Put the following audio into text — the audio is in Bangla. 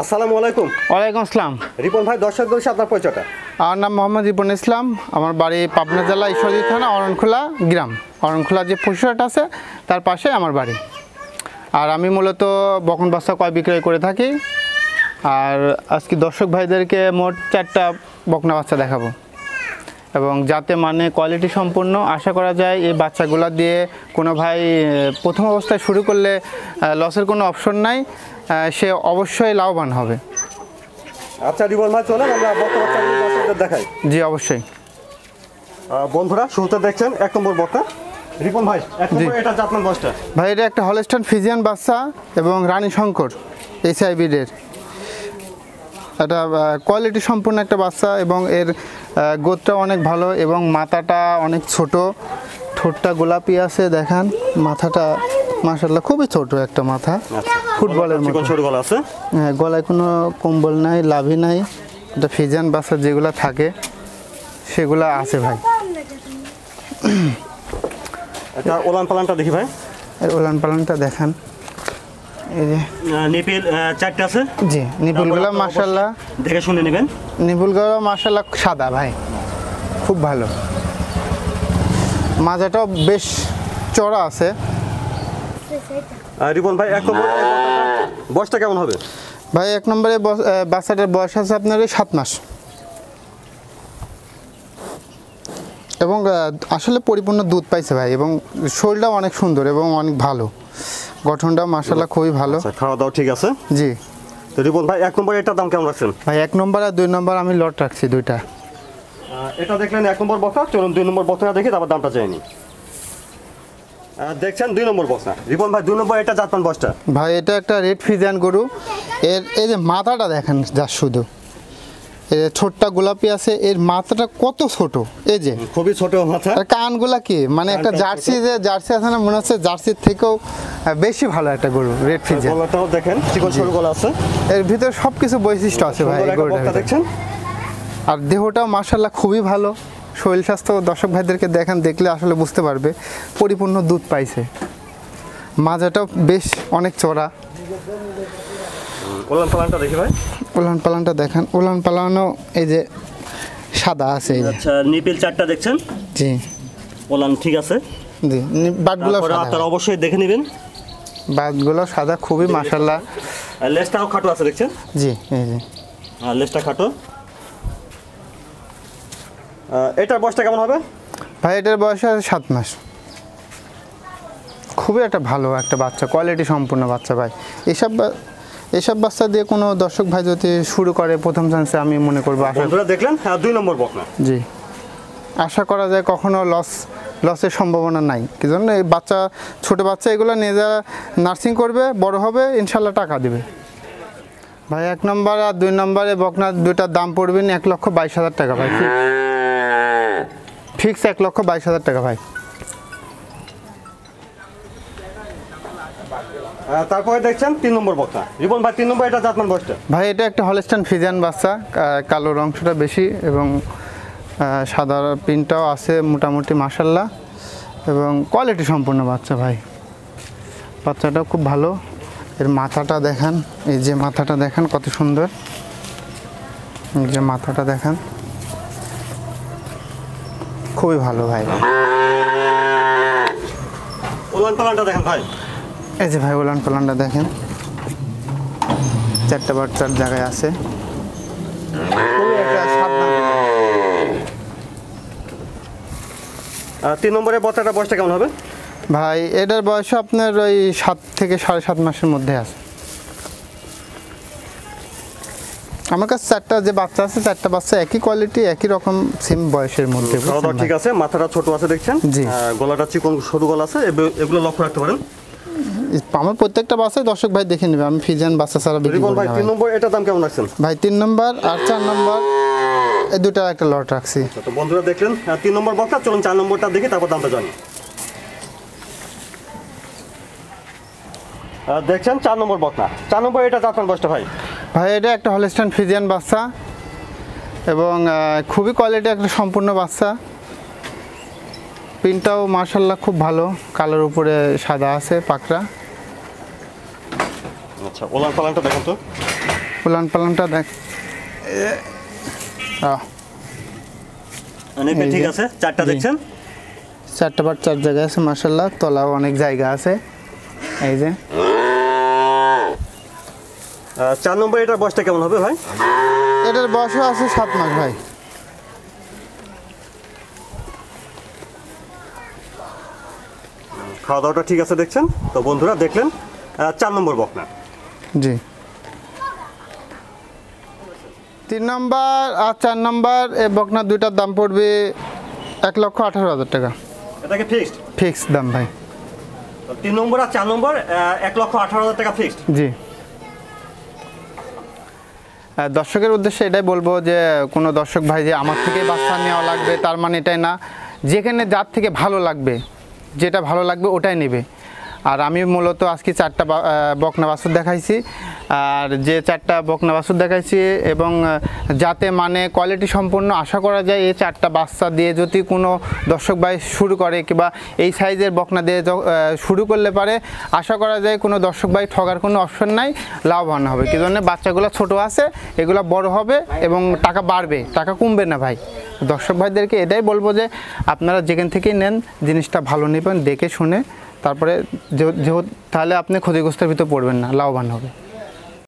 আসসালামু আলাইকুম। ওয়ালাইকুম আসসালাম। রিপন ভাই, দর্শক দর্শক আপনার পরিচয়টা? আমার নাম মোহাম্মদ রিপন ইসলাম। আমার বাড়ি পাবনা জেলা ঈশ্বরদী থানা অরণখোলা গ্রাম। অরণখোলা যে পশুহাট আছে তার পাশে আমার বাড়ি। আর আমি মূলত বকন বাচ্চা ক্রয় বিক্রয় করে থাকি। আর আজকে দর্শক ভাইদেরকে মোট 4টা বকনা বাচ্চা দেখাবো, এবং যাতে মানে কোয়ালিটি সম্পূর্ণ। আশা করা যায় এই বাচ্চাগুলো দিয়ে কোনো ভাই প্রথম অবস্থায় শুরু করলে লসের কোনো অপশন নাই, সে অবশ্যই লাভবান হবে। আচ্ছা রিপন ভাই, চলেন আমরা বকনা বাচ্চাগুলো দেখাই। জি অবশ্যই। বন্ধুরা, শুরুতে দেখছেন 1 নম্বর বকনা। রিপন ভাই, 1 নম্বর এটা জাতমান বয়সটা? ভাই এটা একটা হলস্টাইন ফ্রিজিয়ান বাচ্চা এবং রানী শঙ্কর এইচআইবিডের একটা কোয়ালিটি সম্পূর্ণ একটা বাচ্চা, এবং এর গোদটা অনেক ভালো এবং মাথাটা অনেক ছোট, ঠোঁটটা গোলাপি আছে। দেখান মাথাটা মাশাআল্লাহ খুবই ছোট একটা মাথা, ফুটবলের মতো ছোট গলা আছে। হ্যাঁ, গলায় কোনো কম্বল নাই, লাভি নাই। এটা ফ্রিজিয়ান বাচ্চা যেগুলো থাকে সেগুলো আছে ভাই। এটা ওলান পালানটা দেখি ভাই। এর ওলান পালানটা দেখান। এই যে নিপিল 4টা আছে। জি, নিপুলগুলো মাশাআল্লাহ দেখে শুনে নেবেন। নিপুলগুলো মাশাআল্লাহ সাদা ভাই, খুব ভালো। মাজাটাও বেশ চড়া আছে। রিপন ভাই, 1 নম্বর বয়সটা কেমন হবে? ভাই 1 নম্বরে বাচ্চাটার বয়স আছে আপনার 7 মাস, এবং আসলে পরিপূর্ণ দুধ পাইছে ভাই, এবং শরীরটাও অনেক সুন্দর এবং অনেক ভালো, গঠনটাও মাশাআল্লাহ খুবই ভালো। খাওয়া দাওয়া ঠিক আছে? জি। তো রিপন ভাই, 1 নম্বর এটার দাম কেমন রাখছেন? ভাই 1 নম্বর আর 2 নম্বর আমি লট রাখছি 2টা। এটা দেখলেন 1 নম্বর বকনা। চলুন 2 নম্বর বকনা দেখি, তারপর দামটা চাইনি। দেখছেন 2 নম্বর বকনা। রিপন ভাই, 2 নম্বর এটা জাতমান বয়সটা? ভাই এটা একটা রেড ফ্রিজিয়ান গরু। এর এই যে মাথাটা দেখেন যা, শুধু এর ছোটটা গোলাপি আছে, এর মাথাটা কত ছোট, এই যে খুবই ছোট মাথা। আর কানগুলা কি মানে একটা জার্সি, যে জার্সি আছে না, মনে হচ্ছে জার্সির থেকেও বেশি ভালো একটা গরু রেড ফ্রিজিয়ান। গলাটাও দেখেন, চিকন সরু গলা আছে। এর ভিতরে সবকিছু বৈশিষ্ট্য আছে ভাই গরুটা দেখছেন। আর দেহটাও মাশাআল্লাহ খুবই ভালো। শরীর স্বাস্থ্য দর্শক ভাইদেরকে দেখান, দেখলে আসলে বুঝতে পারবে পরিপূর্ণ দুধ পাইছে। মাজাটাও বেশ অনেক চড়া। ওলান পালানটা দেখি ভাই। উলান পালানটা দেখান। উলান পালানও এই যে সাদা আছে। আচ্ছা, নিপিল 4টা দেখছেন? জি। ওলান ঠিক আছে। জি, বাটগুলো আপনারা অবশ্যই দেখে নেবেন। বাটগুলো সাদা, খুবই মাশাআল্লাহ। লেজটাও খাটো আছে দেখছেন? জি, এই যে লেজটা খাটো। এটার বয়সটা কেমন হবে? ভাই এটার বয়স আছে 7 মাস। খুবই একটা ভালো একটা বাচ্চা, কোয়ালিটি সম্পূর্ণ বাচ্চা ভাই। এসব বাচ্চা দিয়ে কোনো দর্শক ভাই যদি শুরু করে প্রথম চান্সে, আমি মনে করবো বন্ধুরা দেখলেন 2 নম্বর বকনা। জি, আশা করা যায় কখনো লসের সম্ভাবনা নাই। কি জন্য এই বাচ্চা, ছোট বাচ্চা এগুলো নিয়ে যারা নার্সিং করবে, বড় হবে ইনশাল্লাহ টাকা দেবে। ভাই 1 নম্বর আর 2 নম্বরে বকনা 2টার দাম পড়বে 1,22,000 টাকা ভাই। ফিক্স 1,22,000 টাকা ভাই। তারপরে দেখছেন 3 নম্বর বকনা। রিপন ভাই, 3 নম্বর এটা জাতমান বয়সটা? ভাই এটা একটা হলস্টাইন ফ্রিজিয়ান বাচ্চা, কালোর অংশটা বেশি এবং সাদা প্রিন্টটাও আছে মোটামুটি মাশাআল্লাহ, এবং কোয়ালিটি সম্পূর্ণ বাচ্চা ভাই। বাচ্চাটাও খুব ভালো। এর মাথাটা দেখান, এই যে মাথাটা দেখান কত সুন্দর, এই যে মাথাটা দেখান, খুবই ভালো ভাই। ওলান পালানটা দেখেন ভাই। এই যে ভাই ওলান পালানটা দেখেন, 4টা বাচ্চার জায়গায় আছে। খুবই একটা সাবধান। 3 নম্বরের বকনাটা বয়সটা কেমন হবে? ভাই এটার বয়স আপনার ওই 7 থেকে 7.5 মাসের মধ্যে আছে। আমার কাছে 4টা যে বাচ্চা আছে, 4টা বাচ্চা একই কোয়ালিটি, একই রকম সেম বয়সের মধ্যে। ঠিক আছে। মাথাটা ছোট আছে দেখছেন? জি। গলাটা চিকন সরু গলা আছে, এগুলো লক্ষ্য রাখতে পারেন। আমার প্রত্যেকটা বাচ্চাই দর্শক ভাই দেখে নেবে, আমি ফ্রিজিয়ান বাচ্চা ছাড়া বিক্রি করি না ভাই। 3 নম্বর এটার দাম কেমন রাখছেন? ভাই 3 নম্বর আর 4 নম্বর এই 2টার একটা লট রাখছি। তো বন্ধুরা দেখলেন 3 নম্বর বকনা। চলুন 4 নম্বরটা দেখি, তারপর দামটা জানি। দেখছেন 4 নম্বর বকনা। 4 নম্বর এটা জাতমান বয়সটা ভাই? ভাই এটা একটা হলস্টাইন ফ্রিজিয়ান বাচ্চা, এবং খুবই কোয়ালিটি একটা সম্পূর্ণ বাচ্চা। পিনটাও মাশাআল্লাহ খুব ভালো, কালোর উপরে সাদা আছে পাকড়া। আচ্ছা, ওলান পালানটা দেখুন তো। উলান পালানটা দেখ, নেপে ঠিক আছে, চারটা দেখছেন, 4টা বার 4 জায়গায় আছে মাশাআল্লাহ, তলাও অনেক জায়গা আছে। এই যে 4 নম্বর এটার বয়সটা কেমন হবে ভাই? এটার বয়সও আছে 7 মাস ভাই। খাওয়া দাওয়াটা ঠিক আছে দেখছেন তো বন্ধুরা, দেখলেন 4 নম্বর বকনা। জি, 3 নম্বর আর 4 নম্বর এই বকনা দুইটার দাম পড়বে 1,18,000 টাকা। এটাকে ফিক্সড? ফিক্সড দাম ভাই। 3 নম্বর আর 4 নম্বর 1,18,000 টাকা ফিক্সড। জি, দর্শকের উদ্দেশ্যে এটাই বলবো যে কোনো দর্শক ভাই যে আমার থেকে বাচ্চা নেওয়া লাগবে তার মানে এটাই না, যেখানে যার থেকে ভালো লাগবে, যেটা ভালো লাগবে ওটাই নেবে। আর আমি মূলত আজকে 4টা বকনা বাছুর দেখাইছি, আর যে 4টা বকনা বাছুর দেখাইছি এবং যাতে মানে কোয়ালিটি সম্পন্ন, আশা করা যায় এই 4টা বাচ্চা দিয়ে যদি কোনো দর্শক ভাই শুরু করে কিংবা এই সাইজের বকনা দিয়ে শুরু করলে পারে, আশা করা যায় কোনো দর্শক ভাই ঠগার কোনো অপশন নাই, লাভবান হবে। কি জন্য বাচ্চাগুলো ছোট আছে, এগুলো বড় হবে এবং টাকা বাড়বে, টাকা কমবে না ভাই। দর্শক ভাইদেরকে এটাই বলবো যে আপনারা যেখান থেকেই নেন জিনিসটা ভালো নেবেন, দেখে শুনে, তারপরে যেহেতু তাহলে আপনি ক্ষতিগ্রস্তের ভিতর পড়বেন না, লাভবান হবে।